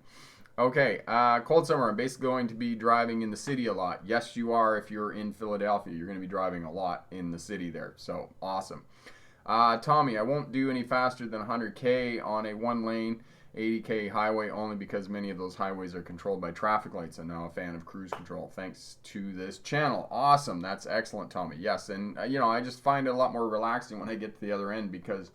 Okay, cold summer. I'm basically going to be driving in the city a lot. Yes, you are. If you're in Philadelphia, you're going to be driving a lot in the city there. So awesome. Tommy, I won't do any faster than 100K on a one-lane 80K highway only because many of those highways are controlled by traffic lights. I'm now a fan of cruise control thanks to this channel. Awesome. That's excellent, Tommy. Yes, and I just find it a lot more relaxing when I get to the other end because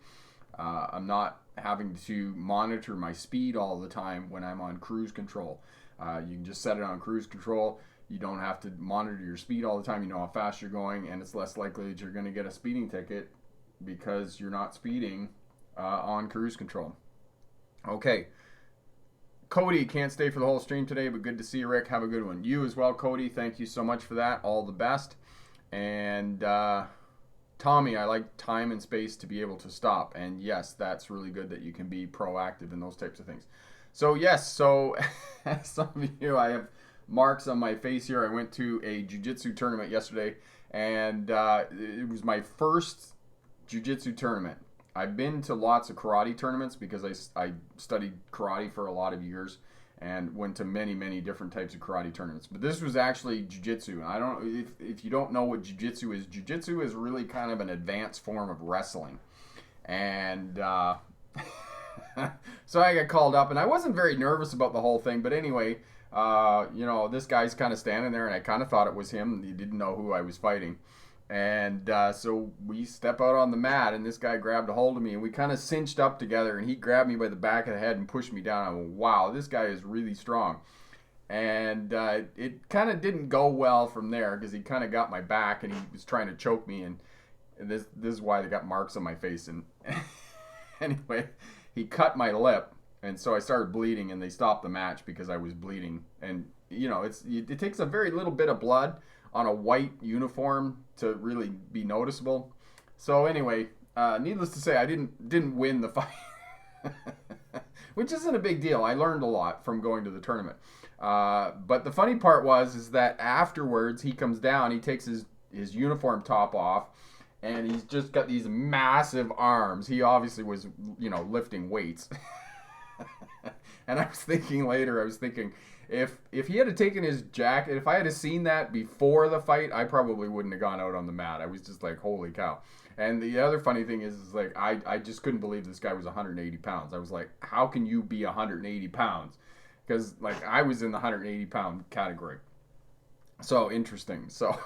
I'm not having to monitor my speed all the time when I'm on cruise control. You can just set it on cruise control. You don't have to monitor your speed all the time. You know how fast you're going, and it's less likely that you're going to get a speeding ticket because you're not speeding on cruise control. Okay. Cody, can't stay for the whole stream today, but good to see you, Rick. Have a good one. You as well, Cody. Thank you so much for that. All the best. And Tommy, I like time and space to be able to stop. And yes, that's really good that you can be proactive in those types of things. So yes, so as some of you, I have marks on my face here. I went to a jiu-jitsu tournament yesterday, and it was my first jiu-jitsu tournament. I've been to lots of karate tournaments because I studied karate for a lot of years and went to many, many different types of karate tournaments. But this was actually jiu-jitsu. I don't if you don't know what jiu-jitsu is really kind of an advanced form of wrestling. And so I got called up, and I wasn't very nervous about the whole thing. But anyway, this guy's kind of standing there, and I kind of thought it was him. He didn't know who I was fighting. And so we step out on the mat, and this guy grabbed a hold of me, and we kind of cinched up together, and he grabbed me by the back of the head and pushed me down. I went, wow, this guy is really strong. And it kind of didn't go well from there because he kind of got my back, and he was trying to choke me, and this is why they got marks on my face. And anyway, he cut my lip, and so I started bleeding, and they stopped the match because I was bleeding. And, it takes a very little bit of blood on a white uniform to really be noticeable. So anyway, needless to say, I didn't win the fight, which isn't a big deal. I learned a lot from going to the tournament. But the funny part is that afterwards he comes down, he takes his uniform top off, and he's just got these massive arms. He obviously was, lifting weights. And I was thinking later, if he had taken his jacket, if I had seen that before the fight, I probably wouldn't have gone out on the mat. I was just like, holy cow. And the other funny thing is like, I just couldn't believe this guy was 180 pounds. I was like, how can you be 180 pounds? Because like I was in the 180 pound category. So interesting. So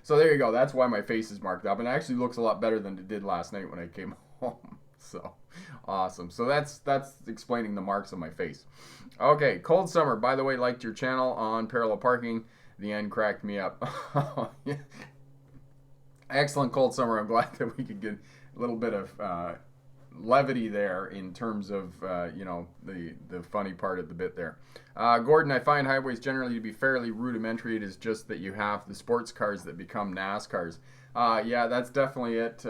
so there you go. That's why my face is marked up, and it actually looks a lot better than it did last night when I came home. So awesome. So that's explaining the marks on my face. Okay, cold summer. By the way, liked your channel on parallel parking. The end cracked me up. Yeah. Excellent cold summer. I'm glad that we could get a little bit of levity there in terms of the funny part of the bit there. Gordon, I find highways generally to be fairly rudimentary. It is just that you have the sports cars that become NASCARs. Yeah, that's definitely it,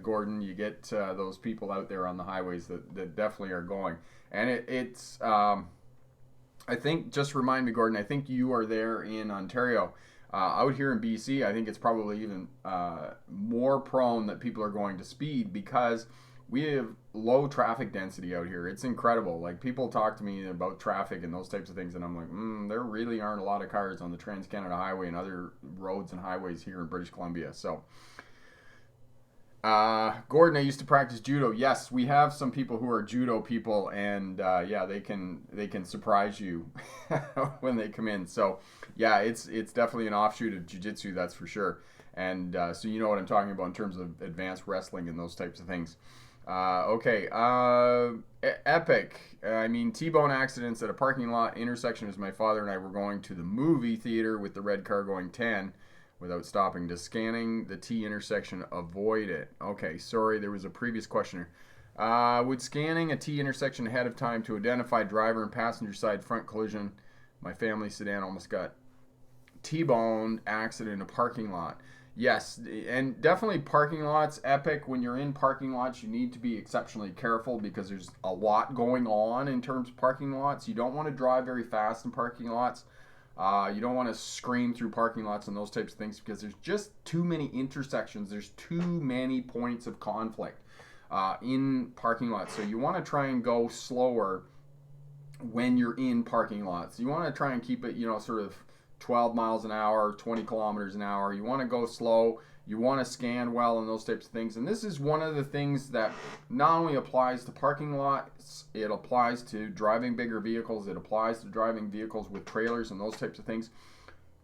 Gordon. You get those people out there on the highways that definitely are going. And it's I think, just remind me, Gordon, I think you are there in Ontario. Out here in BC, I think it's probably even more prone that people are going to speed because we have low traffic density out here. It's incredible. Like, people talk to me about traffic and those types of things, and I'm like, there really aren't a lot of cars on the Trans-Canada Highway and other roads and highways here in British Columbia. So, Gordon, I used to practice judo. Yes, we have some people who are judo people, and yeah, they can surprise you when they come in. So, yeah, it's definitely an offshoot of jiu-jitsu, that's for sure. And so you know what I'm talking about in terms of advanced wrestling and those types of things. Okay, epic. I mean, T-bone accidents at a parking lot intersection as my father and I were going to the movie theater with the red car going 10 without stopping. Does scanning the T intersection avoid it? Okay, sorry, there was a previous questioner. Would scanning a T intersection ahead of time to identify driver and passenger side front collision? My family sedan almost got T-boned accident in a parking lot. Yes, and definitely parking lots, epic. When you're in parking lots, you need to be exceptionally careful because there's a lot going on in terms of parking lots. You don't want to drive very fast in parking lots. You don't want to scream through parking lots and those types of things because there's just too many intersections. There's too many points of conflict in parking lots. So you want to try and go slower when you're in parking lots. You want to try and keep it, sort of 12 miles an hour, 20 kilometers an hour. You want to go slow. You want to scan well and those types of things. And this is one of the things that not only applies to parking lots, it applies to driving bigger vehicles. It applies to driving vehicles with trailers and those types of things.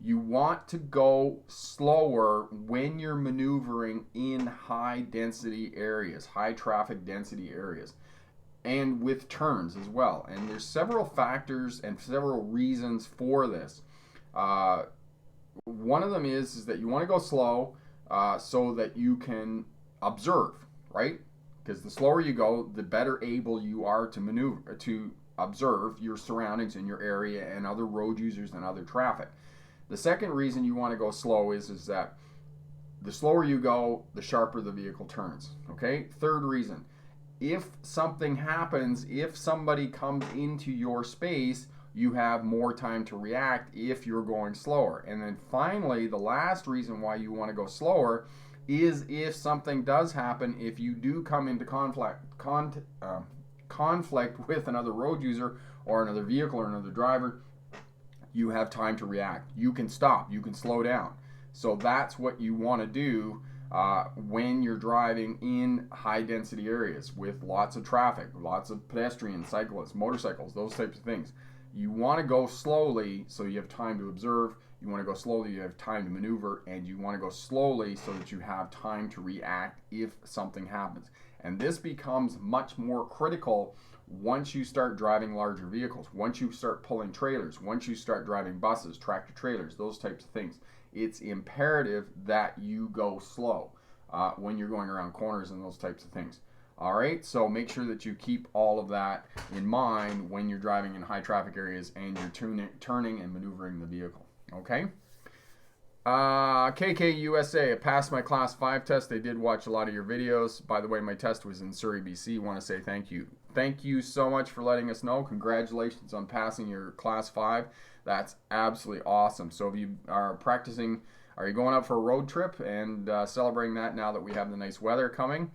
You want to go slower when you're maneuvering in high density areas, high traffic density areas, and with turns as well. And there's several factors and several reasons for this. One of them is that you want to go slow so that you can observe, right? Because the slower you go, the better able you are to maneuver, to observe your surroundings in your area and other road users and other traffic. The second reason you want to go slow is that the slower you go, the sharper the vehicle turns, okay? Third reason, if something happens, if somebody comes into your space, you have more time to react if you're going slower. And then finally, the last reason why you want to go slower is if something does happen, if you do come into conflict with another road user or another vehicle or another driver, you have time to react. You can stop, you can slow down. So that's what you want to do when you're driving in high density areas with lots of traffic, lots of pedestrians, cyclists, motorcycles, those types of things. You want to go slowly so you have time to observe. You want to go slowly, you have time to maneuver, and you want to go slowly so that you have time to react if something happens. And this becomes much more critical once you start driving larger vehicles, once you start pulling trailers, once you start driving buses, tractor trailers, those types of things. It's imperative that you go slow when you're going around corners and those types of things. All right, so make sure that you keep all of that in mind when you're driving in high traffic areas and you're turning and maneuvering the vehicle. Okay. KK USA, I passed my class 5 test. They did watch a lot of your videos. By the way, my test was in Surrey, BC. Want to say thank you. Thank you so much for letting us know. Congratulations on passing your class 5. That's absolutely awesome. So if you are practicing, are you going out for a road trip and celebrating that now that we have the nice weather coming?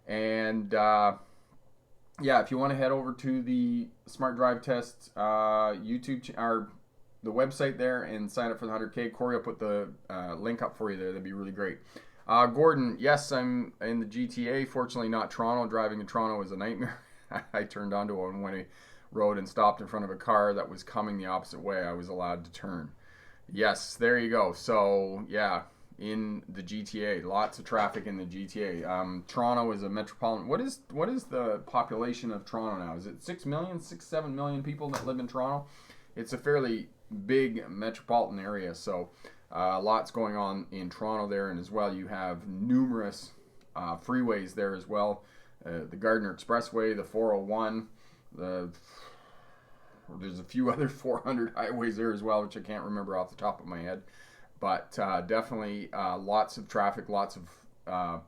And yeah, if you want to head over to the Smart Drive Test YouTube or the website there and sign up for the 100K. Corey will put the link up for you there. That'd be really great. Gordon, yes, I'm in the GTA. Fortunately, not Toronto. Driving in Toronto was a nightmare. I turned onto a one-way road and stopped in front of a car that was coming the opposite way. I was allowed to turn. Yes, there you go. So, yeah, in the GTA, lots of traffic in the GTA. Toronto is a metropolitan. What is the population of Toronto now? Is it 6 million, 7 million people that live in Toronto? It's a fairly big metropolitan area, so lots going on in Toronto there, and as well you have numerous freeways there as well. The Gardiner Expressway, the 401, there's a few other 400 highways there as well, which I can't remember off the top of my head, but definitely lots of traffic, lots of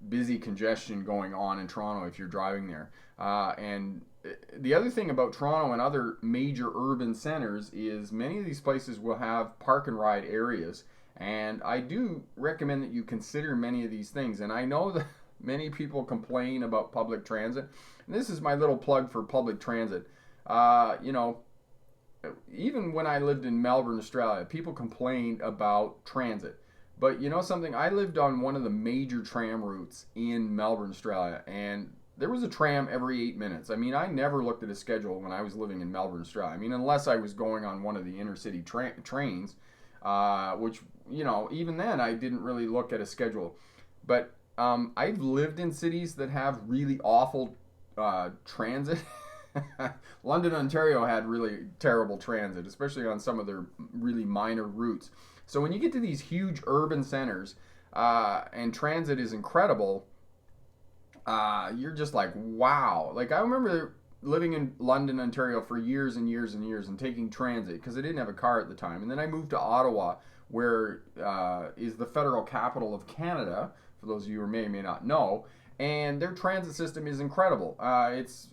busy congestion going on in Toronto if you're driving there. And the other thing about Toronto and other major urban centers is many of these places will have park and ride areas, and I do recommend that you consider many of these things. And I know that many people complain about public transit, and this is my little plug for public transit. Even when I lived in Melbourne, Australia, people complained about transit. But you know something? I lived on one of the major tram routes in Melbourne, Australia, and there was a tram every 8 minutes. I mean, I never looked at a schedule when I was living in Melbourne, Australia. I mean, unless I was going on one of the intercity trains, which, even then I didn't really look at a schedule. But I've lived in cities that have really awful transit. London, Ontario had really terrible transit, especially on some of their really minor routes. So when you get to these huge urban centers and transit is incredible, you're just like, wow. Like I remember living in London, Ontario for years and years and years and taking transit because I didn't have a car at the time. And then I moved to Ottawa, where is the federal capital of Canada, for those of you who may or may not know. And their transit system is incredible. It's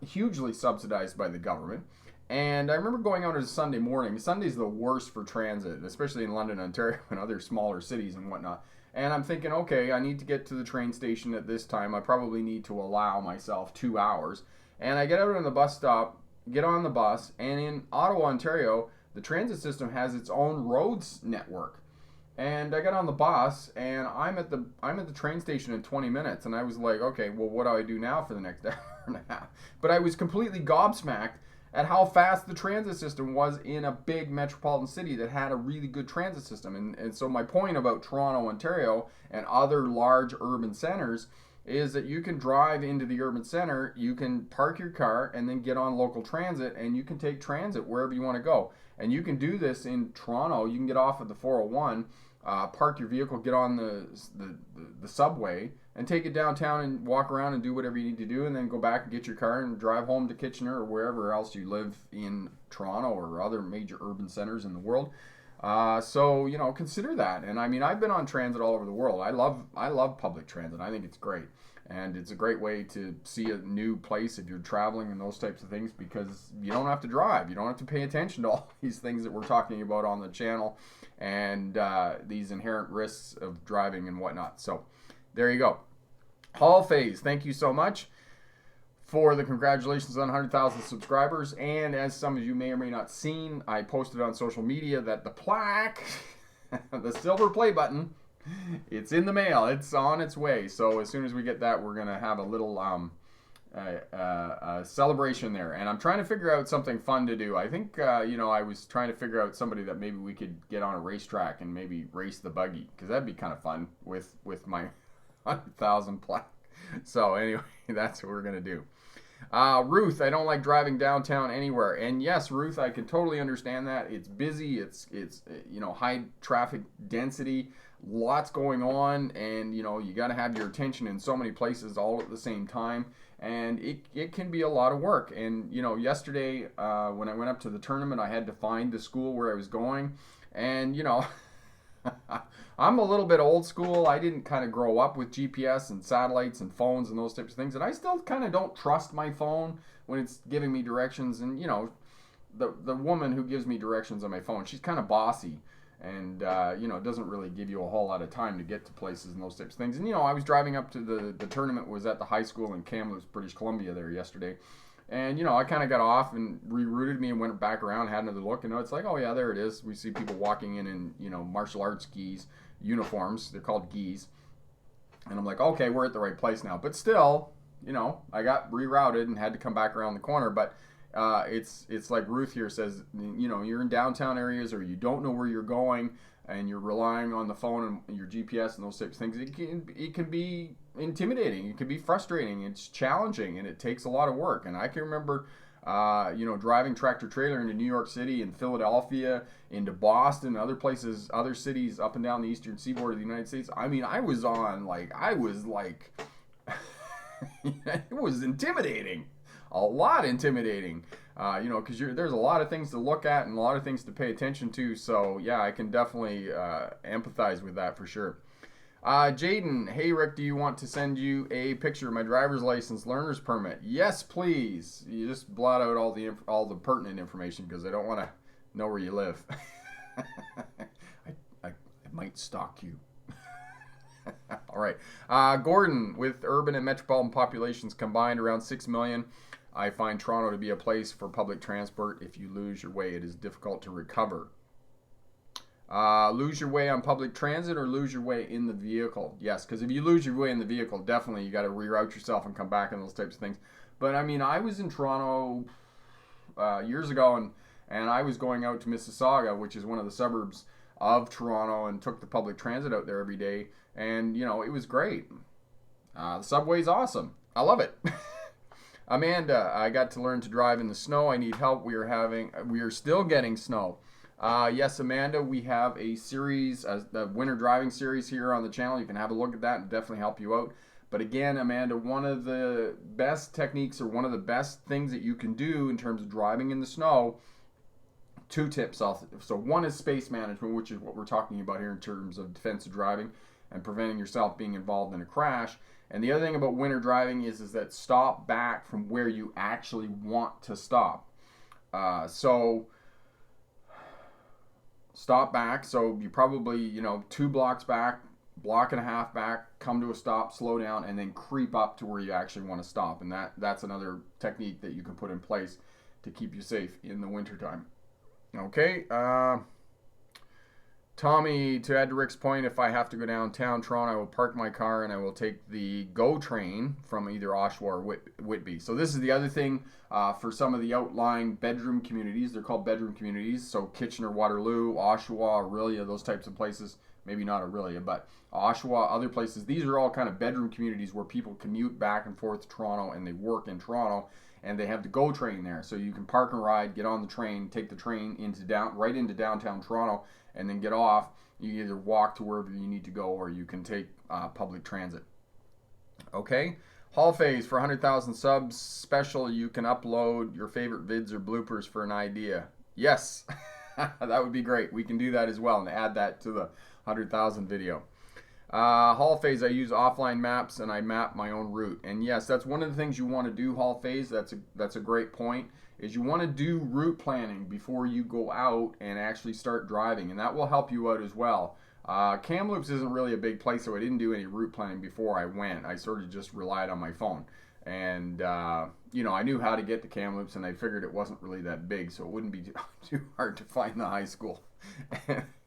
hugely subsidized by the government. And I remember going out on a Sunday morning. Sunday's the worst for transit, especially in London, Ontario, and other smaller cities and whatnot. And I'm thinking, okay, I need to get to the train station at this time. I probably need to allow myself 2 hours. And I get out on the bus stop, get on the bus, and in Ottawa, Ontario, the transit system has its own roads network. And I got on the bus, and I'm at the train station in 20 minutes, and I was like, okay, well, what do I do now for the next hour and a half? But I was completely gobsmacked at how fast the transit system was in a big metropolitan city that had a really good transit system. And so my point about Toronto, Ontario, and other large urban centers is that you can drive into the urban center, you can park your car, and then get on local transit, and you can take transit wherever you want to go. And you can do this in Toronto. You can get off at the 401, park your vehicle, get on the subway, and take it downtown and walk around and do whatever you need to do, and then go back and get your car and drive home to Kitchener or wherever else you live in Toronto or other major urban centers in the world. So, you know, consider that. And I mean, I've been on transit all over the world. I love public transit. I think it's great. And it's a great way to see a new place if you're traveling and those types of things, because you don't have to drive. You don't have to pay attention to all these things that we're talking about on the channel and these inherent risks of driving and whatnot. So there you go. Hall Phase, thank you so much for the congratulations on 100,000 subscribers. And as some of you may or may not seen, I posted on social media that the plaque, the silver play button, it's in the mail. It's on its way. So as soon as we get that, we're going to have a little celebration there. And I'm trying to figure out something fun to do. I think, you know, I was trying to figure out somebody that maybe we could get on a racetrack and maybe race the buggy, because that'd be kind of fun with my 100,000 plaque. So anyway, that's what we're going to do. Ruth, I don't like driving downtown anywhere. And yes, Ruth, I can totally understand that. It's busy. It's you know, high traffic density, lots going on, and you know, you got to have your attention in so many places all at the same time, and it can be a lot of work. And you know, yesterday when I went up to the tournament, I had to find the school where I was going, and you know, I'm a little bit old school. I didn't kind of grow up with GPS and satellites and phones and those types of things, and I still kind of don't trust my phone when it's giving me directions. And you know, the woman who gives me directions on my phone, she's kind of bossy, and you know, it doesn't really give you a whole lot of time to get to places and those types of things. And you know, I was driving up to the tournament was at the high school in Kamloops, British Columbia there yesterday. And, you know, I kind of got off and rerouted me and went back around, had another look, and it's like, oh, yeah, there it is. We see people walking in, you know, martial arts gis, uniforms. They're called gis. And I'm like, okay, we're at the right place now. But still, you know, I got rerouted and had to come back around the corner. But it's like Ruth here says, you know, you're in downtown areas or you don't know where you're going and you're relying on the phone and your GPS and those types of things. It can be intimidating. It can be frustrating. It's challenging, and it takes a lot of work. And I can remember, you know, driving tractor trailer into New York City and Philadelphia, into Boston, other places, other cities up and down the eastern seaboard of the United States. I mean, it was intimidating, a lot intimidating. You know, because there's a lot of things to look at and a lot of things to pay attention to. So yeah, I can definitely empathize with that for sure. Jaden, hey Rick, do you want to send you a picture of my driver's license learner's permit? Yes, please. You just blot out all the pertinent information because I don't want to know where you live. I might stalk you. All right. Gordon, with urban and metropolitan populations combined around 6 million, I find Toronto to be a place for public transport. If you lose your way, it is difficult to recover. Lose your way on public transit or lose your way in the vehicle? Yes, because if you lose your way in the vehicle, definitely you got to reroute yourself and come back and those types of things. But I mean, I was in Toronto years ago, and I was going out to Mississauga, which is one of the suburbs of Toronto, and took the public transit out there every day. And, you know, it was great. The subway's awesome. I love it. Amanda, I got to learn to drive in the snow. I need help. We are still getting snow. Yes, Amanda, we have a series, the winter driving series here on the channel. You can have a look at that and definitely help you out. But again, Amanda, one of the best techniques or one of the best things that you can do in terms of driving in the snow, two tips. So one is space management, which is what we're talking about here in terms of defensive driving and preventing yourself being involved in a crash. And the other thing about winter driving is that stop back from where you actually want to stop. So stop back. So you probably, 2 blocks back, block and a half back, come to a stop, slow down, and then creep up to where you actually want to stop. And that's another technique that you can put in place to keep you safe in the wintertime. Okay. Tommy, to add to Rick's point, if I have to go downtown Toronto, I will park my car and I will take the GO train from either Oshawa or Whitby. So this is the other thing for some of the outlying bedroom communities. They're called bedroom communities. So Kitchener, Waterloo, Oshawa, Orillia, those types of places. Maybe not Orillia, but Oshawa, other places. These are all kind of bedroom communities where people commute back and forth to Toronto and they work in Toronto. And they have the GO train there. So you can park and ride, get on the train, take the train right into downtown Toronto, and then get off. You either walk to wherever you need to go or you can take public transit. Okay? Hall Phase for 100,000 subs special. You can upload your favorite vids or bloopers for an idea. Yes, that would be great. We can do that as well and add that to the 100,000 video. Hall Phase, I use offline maps and I map my own route. And yes, that's one of the things you want to do, Hall Phase. That's a great point. Is you want to do route planning before you go out and actually start driving, and that will help you out as well. Kamloops isn't really a big place, so I didn't do any route planning before I went. I sort of just relied on my phone. And, I knew how to get to Kamloops, and I figured it wasn't really that big, so it wouldn't be too hard to find the high school.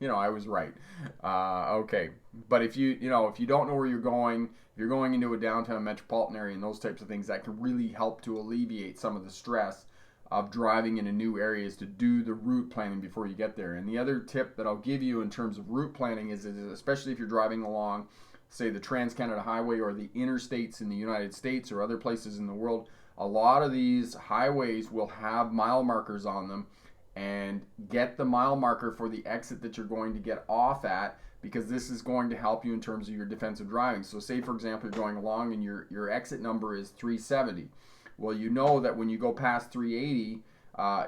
I was right. Okay. But if you don't know where you're going, if you're going into a downtown metropolitan area and those types of things, that can really help to alleviate some of the stress of driving into new areas, to do the route planning before you get there. And the other tip that I'll give you in terms of route planning is especially if you're driving along, say, the Trans-Canada Highway or the interstates in the United States or other places in the world, a lot of these highways will have mile markers on them, and get the mile marker for the exit that you're going to get off at, because this is going to help you in terms of your defensive driving. So say, for example, you're going along and your exit number is 370. Well, you know that when you go past 380,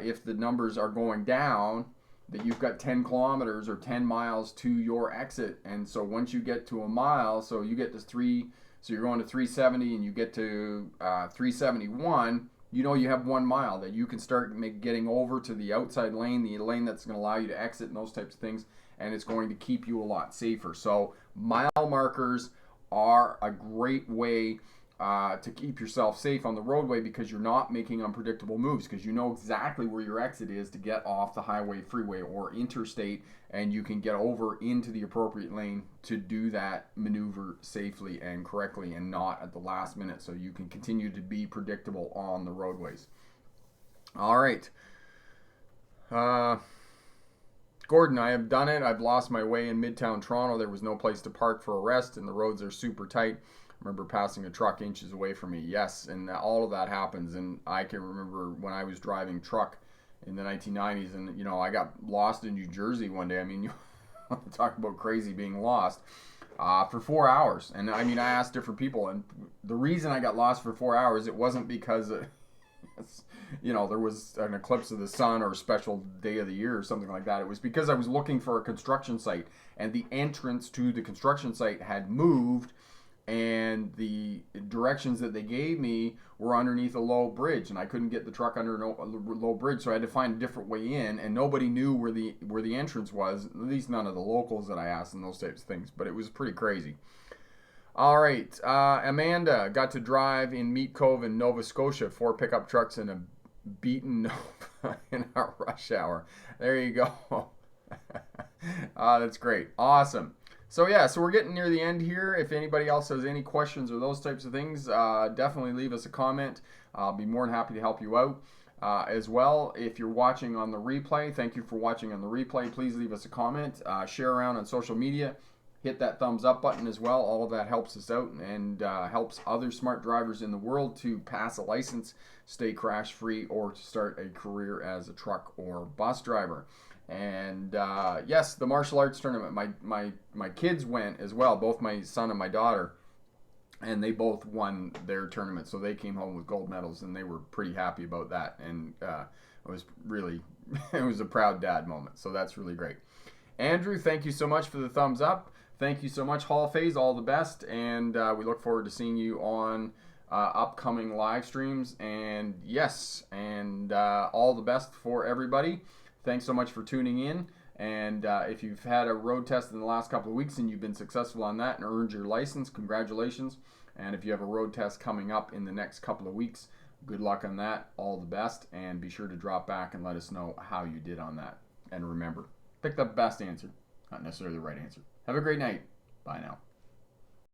if the numbers are going down, that you've got 10 kilometers or 10 miles to your exit. And so once you get to a mile, so you get to so you're going to 370 and you get to 371, you have 1 mile that you can start getting over to the outside lane, the lane that's going to allow you to exit and those types of things, and it's going to keep you a lot safer. So mile markers are a great way to keep yourself safe on the roadway, because you're not making unpredictable moves, because you know exactly where your exit is to get off the highway, freeway, or interstate, and you can get over into the appropriate lane to do that maneuver safely and correctly and not at the last minute, so you can continue to be predictable on the roadways. All right. Gordon, I have done it. I've lost my way in Midtown Toronto. There was no place to park for a rest, and the roads are super tight. I remember passing a truck inches away from me. Yes, and all of that happens. And I can remember when I was driving truck in the 1990s, and I got lost in New Jersey one day. I mean, you talk about crazy being lost for 4 hours. And I mean, I asked different people, and the reason I got lost for 4 hours, it wasn't because there was an eclipse of the sun or a special day of the year or something like that. It was because I was looking for a construction site, and the entrance to the construction site had moved, and the directions that they gave me were underneath a low bridge, and I couldn't get the truck under a low bridge, so I had to find a different way in, and nobody knew where the entrance was, at least none of the locals that I asked and those types of things, but it was pretty crazy. All right, Amanda got to drive in Meat Cove in Nova Scotia, 4 pickup trucks and a beaten Nova in our rush hour. There you go. That's great. Awesome. So we're getting near the end here. If anybody else has any questions or those types of things, definitely leave us a comment. I'll be more than happy to help you out. As well, if you're watching on the replay, thank you for watching on the replay. Please leave us a comment. Share around on social media. Hit that thumbs up button as well. All of that helps us out and helps other smart drivers in the world to pass a license, stay crash free, or to start a career as a truck or bus driver. And yes, the martial arts tournament, my kids went as well, both my son and my daughter. and they both won their tournament, so they came home with gold medals, and they were pretty happy about that. And it was really, it was a proud dad moment. So that's really great. Andrew, thank you so much for the thumbs up. Thank you so much, Hall Phase. All the best, and we look forward to seeing you on upcoming live streams. And yes, and all the best for everybody. Thanks so much for tuning in. And if you've had a road test in the last couple of weeks and you've been successful on that and earned your license, congratulations. And if you have a road test coming up in the next couple of weeks, good luck on that. All the best. And be sure to drop back and let us know how you did on that. And remember, pick the best answer, not necessarily the right answer. Have a great night. Bye now.